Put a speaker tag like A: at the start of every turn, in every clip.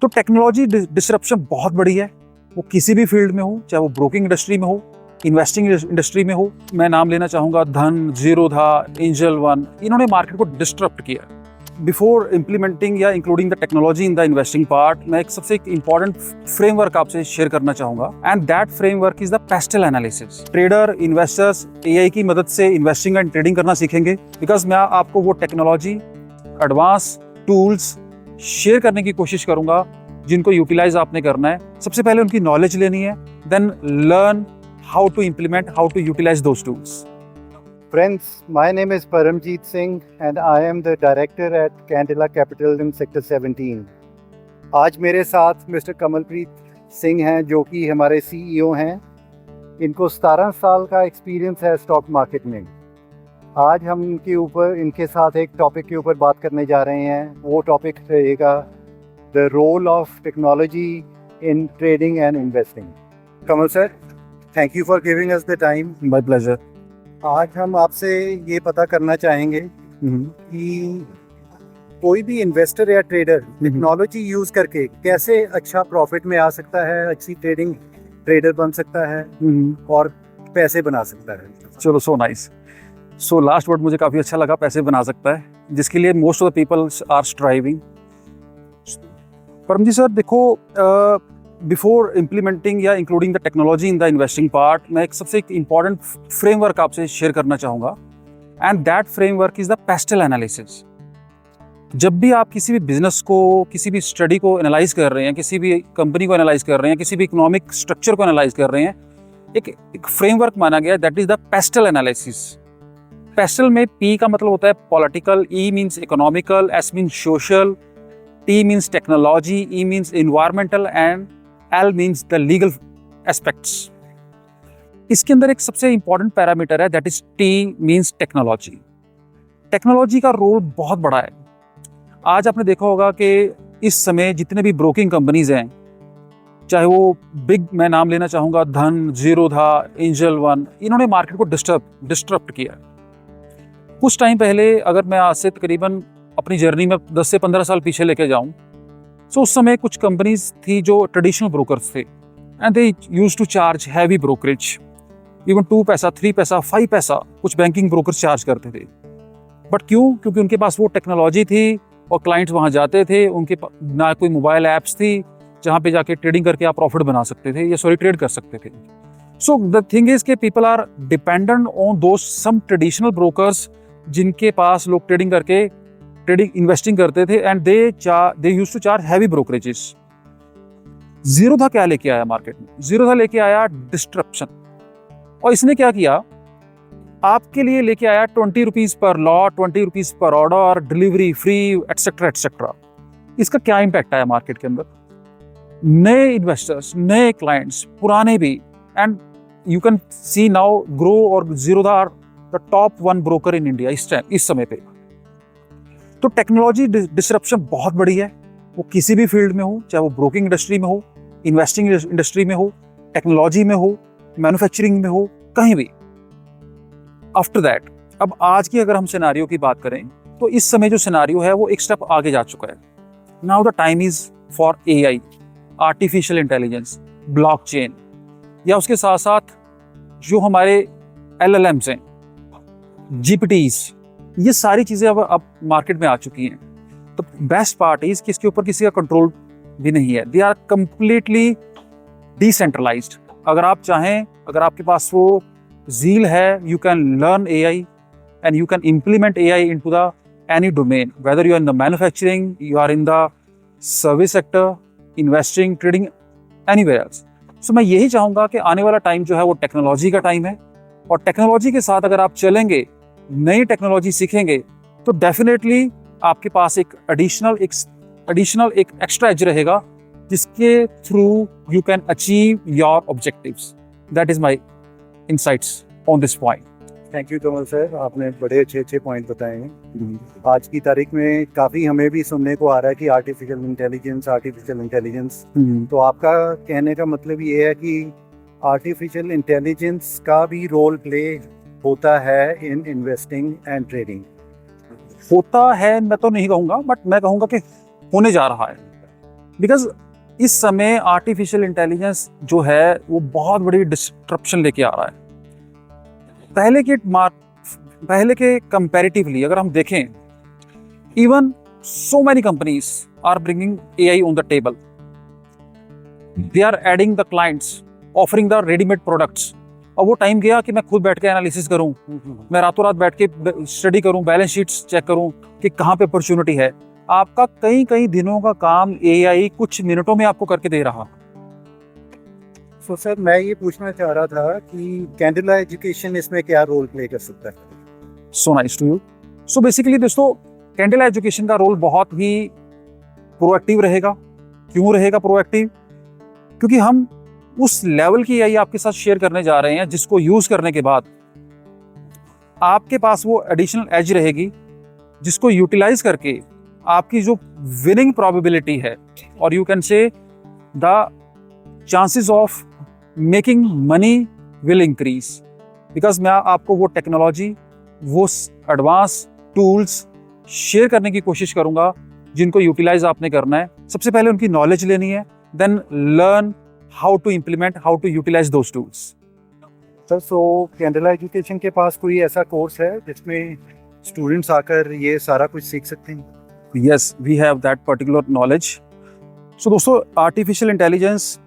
A: तो technology disruption बहुत बड़ी है, वो किसी भी फील्ड में हो, चाहे वो ब्रोकिंग इंडस्ट्री में हो, इन्वेस्टिंग इंडस्ट्री में हो। मैं नाम लेना चाहूँगा धन, जीरोधा, एंजल वन, इन्होंने मार्केट को डिस्टर्ब किया। बिफोर इम्प्लीमेंटिंग या including the technology in the investing part, मैं एक इंपॉर्टेंट फ्रेमवर्क आपसे शेयर करना चाहूँगा, and that framework is the PESTLE analysis. Trader, investors AI की मदद से इन्वेस्टिंग एंड ट्रेडिंग करना सीखेंगे, बिकॉज मैं आपको वो टेक्नोलॉजी, एडवांस टूल्स शेयर करने की कोशिश करूंगा जिनको यूटिलाइज आपने करना है। सबसे पहले उनकी नॉलेज लेनी है, then learn how to implement, how to utilize those tools.
B: Friends, my name is Paramjeet Singh and I am the director at Candela Capital in Sector 17. आज मेरे साथ मिस्टर कमलप्रीत सिंह हैं जो कि हमारे CEO हैं। इनको 17 साल का एक्सपीरियंस है स्टॉक मार्केट में। आज हम इनके साथ एक टॉपिक के ऊपर बात करने जा रहे हैं। वो टॉपिक रहेगा the role of technology in trading and investing. Kamal sir, thank you for giving us the time.
A: My pleasure.
B: आज हम आपसे ये पता करना चाहेंगे कि कोई भी इन्वेस्टर या ट्रेडर टेक्नोलॉजी यूज करके कैसे अच्छा प्रॉफिट में आ सकता है, अच्छी ट्रेडर बन सकता है और पैसे बना सकता है।
A: चलो, so nice. So last word मुझे काफ़ी अच्छा लगा, पैसे बना सकता है, जिसके लिए most of the people are striving. Paramjeet sir, देखो, बिफोर इम्प्लीमेंटिंग या including the technology in the investing part, मैं एक इंपॉर्टेंट फ्रेमवर्क आपसे शेयर करना चाहूँगा, and that framework is the PESTLE analysis. जब भी आप किसी भी बिजनेस को, किसी भी स्टडी को एनालाइज कर रहे हैं, किसी भी कंपनी को एनालाइज कर रहे हैं, किसी भी इकोनॉमिक स्ट्रक्चर को एनालाइज कर रहे हैं, एक फ्रेमवर्क माना गया, that is the PESTLE analysis. Pastel में पी का मतलब होता है political, E means economical, S means social, T means technology, E means environmental and L means the legal aspects. इसके अंदर एक सबसे इंपॉर्टेंट पैरामीटर है, that is T means technology. Technology का रोल बहुत बड़ा है। आज आपने देखा होगा कि इस समय जितने भी ब्रोकिंग कंपनीज हैं, चाहे वो बिग, मैं नाम लेना चाहूँगा धन, जीरोधा, एंजल वन, इन्होंने मार्केट को डिस्टर्ब किया। कुछ टाइम पहले, अगर मैं आज से तकरीबन अपनी जर्नी में 10 से 15 साल पीछे लेके जाऊं, तो उस समय कुछ कंपनीज थी जो ट्रेडिशनल ब्रोकर्स थे, and they use to charge heavy brokerage, even 2 paisa, 3 पैसा, 5 पैसा कुछ बैंकिंग ब्रोकर्स चार्ज करते थे। बट क्यों? क्योंकि उनके पास वो टेक्नोलॉजी थी और क्लाइंट्स वहाँ जाते थे, उनके ना कोई मोबाइल ऐप्स थी जहाँ पे जाके ट्रेडिंग करके आप प्रॉफिट बना सकते थे, या ट्रेड कर सकते थे। सो द थिंग इज के people are dependent on those some traditional brokers, जिनके पास लोग इन्वेस्टिंग करते थे, and they used to charge heavy brokerages. Zerodha क्या लेके आया मार्केट में? जीरोधा लेके आया डिस्ट्रप्शन। और इसने क्या किया? आपके लिए लेके आया 20 rupees per lot, 20 rupees per order, delivery free, etcetera etcetera. इसका क्या इम्पैक्ट आया मार्केट के अंदर? नए इन्वेस्टर्स, नए क्लाइंट्स, पुराने भी, and you can see now grow, और Zerodha are the top 1 broker in India इस समय पे। तो टेक्नोलॉजी डिसरप्शन बहुत बड़ी है, वो किसी भी फील्ड में हो, चाहे वो ब्रोकिंग इंडस्ट्री में हो, इन्वेस्टिंग इंडस्ट्री में हो, टेक्नोलॉजी में हो, मैन्युफैक्चरिंग में हो, कहीं भी। आफ्टर दैट, अब आज की अगर हम सिनारियो की बात करें, तो इस समय जो सिनारियो है वो एक स्टेप आगे जा चुका है। Now the time is for AI, artificial intelligence, blockchain, या उसके साथ साथ जो हमारे LLMs हैं, जीपीटीज, ये सारी चीजें अब मार्केट में आ चुकी हैं। तो बेस्ट पार्ट इज कि इसके ऊपर किसी का कंट्रोल भी नहीं है। They are completely decentralized. अगर आप चाहें, अगर आपके पास वो ज़ील है, you can learn AI and you can implement AI into the any domain, whether you are in the manufacturing, you are in the service sector, investing, trading, anywhere else. So मैं यही चाहूँगा कि आने वाला time जो है वो technology का टाइम है, और टेक्नोलॉजी के साथ अगर आप चलेंगे, नई टेक्नोलॉजी सीखेंगे, तो डेफिनेटली आपके पास एक एडिशनल एक एक्स्ट्रा एज रहेगा, जिसके through you can achieve your objectives. That is my insights on this point.
B: Thank you Kamal sir, आपने बड़े अच्छे पॉइंट बताए हैं। आज की तारीख में काफ़ी हमें भी सुनने को आ रहा है कि आर्टिफिशियल इंटेलिजेंस। तो आपका कहने का मतलब ये है कि आर्टिफिशियल इंटेलिजेंस का भी रोल प्ले होता है इन इन्वेस्टिंग एंड ट्रेडिंग?
A: होता है मैं तो नहीं कहूँगा, बट मैं कहूँगा कि होने जा रहा है। बिकॉज इस समय आर्टिफिशियल इंटेलिजेंस जो है वो बहुत बड़ी डिस्ट्रप्शन लेके आ रहा है। पहले के कंपैरेटिवली अगर हम देखें, even so many companies are bringing AI on the table. They are adding the clients, offering the ready-made products. अब वो टाइम गया कि मैं खुद बैठ के एनालिसिस करूं, मैं रातों रात बैठ के स्टडी करूं, बैलेंस शीट्स चेक करूं कि कहाँ पे अपॉर्चुनिटी है। आपका कई दिनों का काम AI कुछ मिनटों में आपको करके दे रहा।
B: तो सर मैं ये पूछना चाह रहा था कि कैंडिला एजुकेशन इसमें क्या रोल प्ले कर सकता है?
A: So nice to you. So basically दोस्तों, कैंडिला एजुकेशन का रोल बहुत ही प्रोएक्टिव रहेगा। क्यों रहेगा प्रोएक्टिव? क्योंकि हम उस लेवल की AI आपके साथ शेयर करने जा रहे हैं जिसको यूज करने के बाद आपके पास वो एडिशनल एज रहेगी, जिसको यूटिलाइज करके आपकी जो विनिंग प्रोबेबिलिटी है, और you can say the chances of making money will increase. Because मैं आपको वो टेक्नोलॉजी, वो एडवांस टूल्स शेयर करने की कोशिश करूंगा जिनको यूटिलाइज आपने करना है। सबसे पहले उनकी नॉलेज लेनी है, then learn how to implement, how to utilize those tools.
B: Sir so Candila education के पास कोई ऐसा कोर्स है जिसमें स्टूडेंट्स आकर ये सारा कुछ सीख सकते हैं?
A: Yes, we have that particular knowledge. So दोस्तों, artificial intelligence,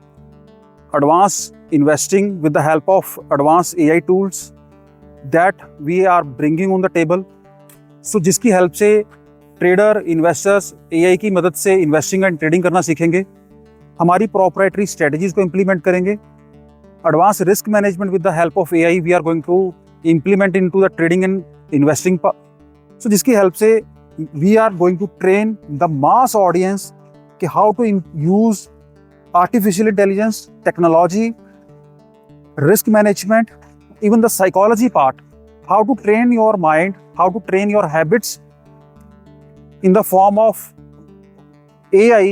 A: advance investing with the help of advance AI tools that we are bringing on the table. So जिसकी हेल्प से ट्रेडर, इन्वेस्टर्स AI की मदद से इन्वेस्टिंग एंड ट्रेडिंग करना सीखेंगे, हमारी proprietary strategies को इम्प्लीमेंट करेंगे, advance risk management with the help of AI we are going to implement into the trading and investing. So जिसकी हेल्प से we are going to train the mass audience कि how to use artificial intelligence, technology, risk management, even the psychology part, how to train your mind, how to train your habits in the form of AI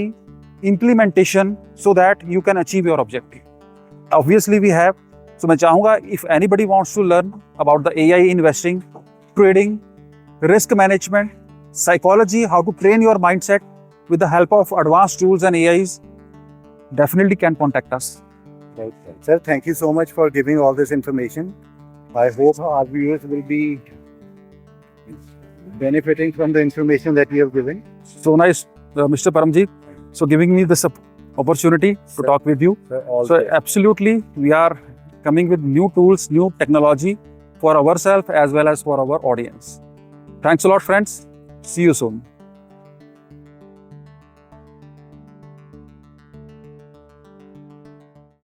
A: implementation so that you can achieve your objective. Obviously we have, so मैं चाहूँगा if anybody wants to learn about the AI investing, trading, risk management, psychology, how to train your mindset with the help of advanced tools and AIs, definitely can contact us.
B: Sir, thank you so much for giving all this information. I hope our viewers will be benefiting from the information that we have given.
A: So nice, Mr. Paramjeet. So giving me this opportunity to talk with you. So absolutely, we are coming with new tools, new technology for ourselves as well as for our audience. Thanks a lot, friends. See you soon.